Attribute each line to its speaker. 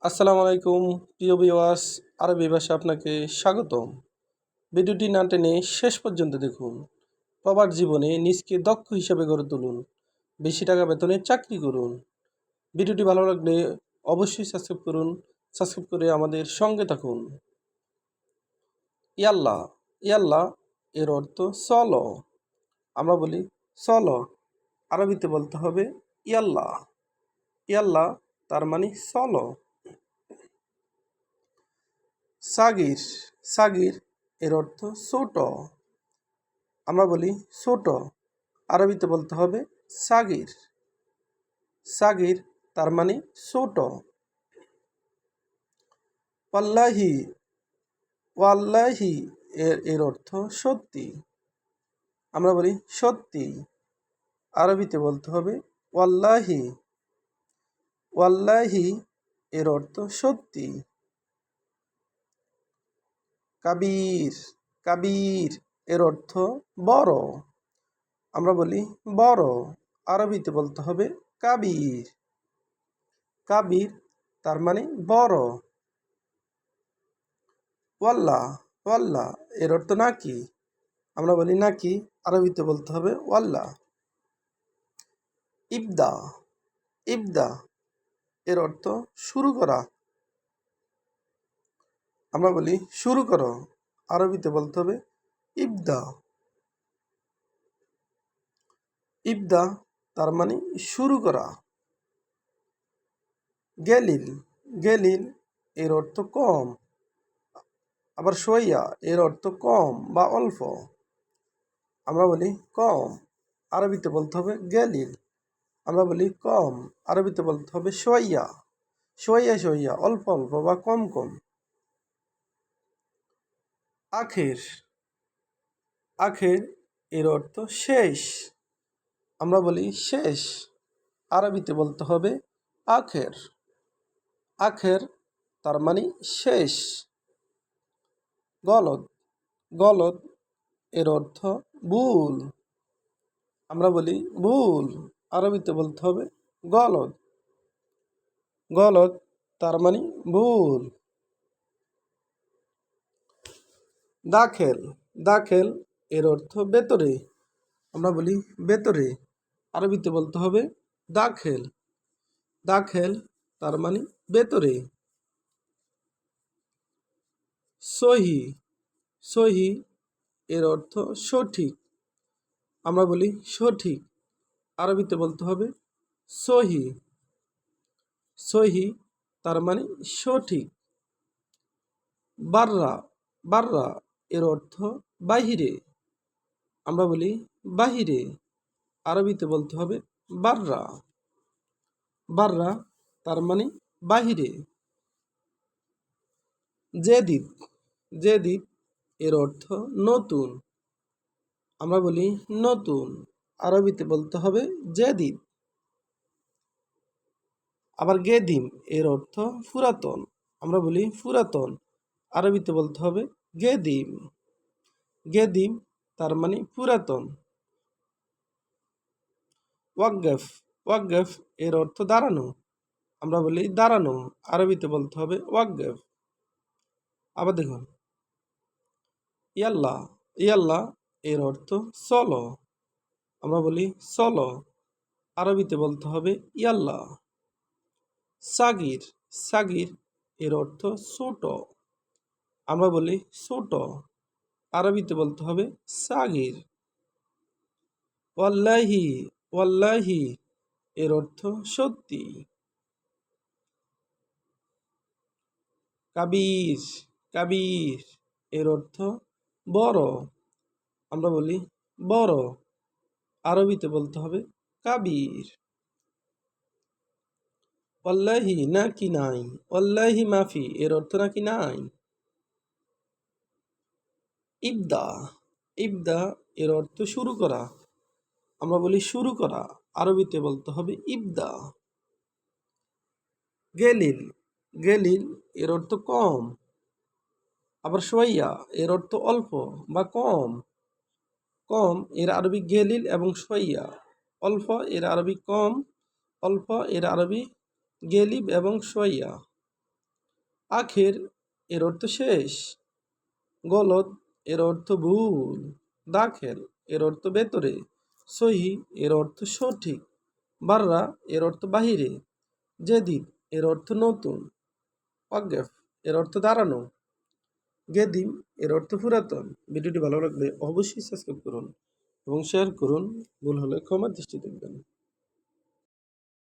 Speaker 1: আসসালামু আলাইকুম প্রিয় ভিউয়ার্স, আরবি ভাষা আপনাকে স্বাগতম। ভিডিওটি না টেনে শেষ পর্যন্ত দেখুন। প্রবাস জীবনে নিজকে দক্ষ হিসেবে গড়ে তুলুন, বেশি টাকা বেতনে চাকরি করুন। ভিডিওটি ভালো লাগলে অবশ্যই সাবস্ক্রাইব করুন। সাবস্ক্রাইব করে আমাদের সঙ্গে থাকুন। ইয়াল্লা ইয়াল্লা এর অর্থ চলো। আমরা বলি চলো, আরবিতে বলতে হবে ইয়াল্লা। ইয়াল্লা তার মানে চলো। সাগির সাগির এর অর্থ ছোট। আমরা বলি ছোট, আরবিতে বলতে হবে সাগির। সাগির তার মানে ছোট। ওয়াল্লাহি ওয়াল্লাহি এর অর্থ সত্যি। আমরা বলি সত্যি, আরবিতে বলতে হবে ওয়াল্লাহি। ওয়াল্লাহি এর অর্থ সত্যি। কাবির কাবির এর অর্থ বড়। আমরা বলি বড়, আরবিতে বলতে হবে কাবির। কাবির তার মানে বড়। ওয়াল্লা ওয়াল্লা এর অর্থ নাকি। আমরা বলি নাকি, আরবিতে বলতে হবে ওয়াল্লা। ইবদা ইবদা এর অর্থ শুরু করা। আমরা বলি শুরু করো, আরবিতে বলতে হবে ইবদা। ইবদা তার মানে শুরু করা। গেলিল গেলিল এর অর্থ কম। আবার সইয়া এর অর্থ কম বা অল্প। আমরা বলি কম, আরবিতে বলতে হবে গেলিল। আমরা বলি কম, আরবিতে বলতে হবে সইয়া। সইয়া সইয়া অল্প অল্প বা কম কম। আখের আখের এর অর্থ শেষ। আমরা বলি শেষ, আরবিতে বলতে হবে আখের। আখের তার মানে শেষ। গলদ গলদ এর অর্থ ভুল। আমরা বলি ভুল, আরবিতে বলতে হবে গলদ। গলদ তার মানে ভুল। দাখেল দাখেল এর অর্থ ভেতরে। আমরা বলি ভেতরে, আরবিতে বলতে হবে দাখেল। দাখেল তার মানে ভেতরে। সহি সহি এর অর্থ সঠিক। আমরা বলি সঠিক, আরবিতে বলতে হবে সহি। সহি তার মানে সঠিক। বাররা বাররা এর অর্থ বাহিরে। আমরা বলি বাহিরে, আরবিতে বলতে হবে বাররা। বাররা তার মানে বাহিরে। জেদিদ জেদিদ এর অর্থ নতুন। আমরা বলি নতুন, আরবিতে বলতে হবে জেদিদ। আবার গেদিম এর অর্থ পুরাতন। আমরা বলি পুরাতন, আরবিতে বলতে হবে গেদিম। গেদিম তার মানে পুরাতন। ওয়াকগেফ ওয়াকগেফ এর অর্থ দাঁড়ানো। আমরা বলি দাঁড়ানো, আরবিতে বলতে হবে ওয়াকগেফ। আবার দেখুন ইয়াল্লা ইয়াল্লা এর অর্থ চলো। আমরা বলি চলো, আরবিতে বলতে হবে ইয়াল্লা। সাগির সাগির এর অর্থ ছোট। আমরা বলি ছোট, আরবিতে বলতে হবে সাগির। ওয়াল্লাহি ওয়াল্লাহি এর অর্থ সত্যি। কাবির কাবির এর অর্থ বড়। আমরা বলি বড়, আরবিতে বলতে হবে কাবির। ওয়াল্লাহি নাকি নাই। ওয়াল্লাহি মাফি এর অর্থ নাকি নাই। ইবদা ইবদা এর অর্থ শুরু করা। আমরা বলি শুরু করা, আরবিতে বলতে হবে ইবদা। গেলিল গেলিল এর অর্থ কম। আবার সোয়াইয়া এর অর্থ অল্প বা কম। কম এর আরবি গেলিল এবং সোয়াইয়া। অল্প এর আরবি কম। অল্প এর আরবি গেলিব এবং সোয়াইয়া। আখের এর অর্থ শেষ। গলত এর অর্থ ভুল। দাখেল এর অর্থ ভেতরে। সহি এর অর্থ সঠিক। বাররা এর অর্থ বাহিরে। জেদিদ এর অর্থ নতুন। ওয়াকফ এর অর্থ দাঁড়ানো। গেদিম এর অর্থ পুরাতন। ভিডিওটি ভালো লাগলে অবশ্যই সাবস্ক্রাইব করুন এবং শেয়ার করুন। ভুল হলে ক্ষমার দৃষ্টি দেখবেন।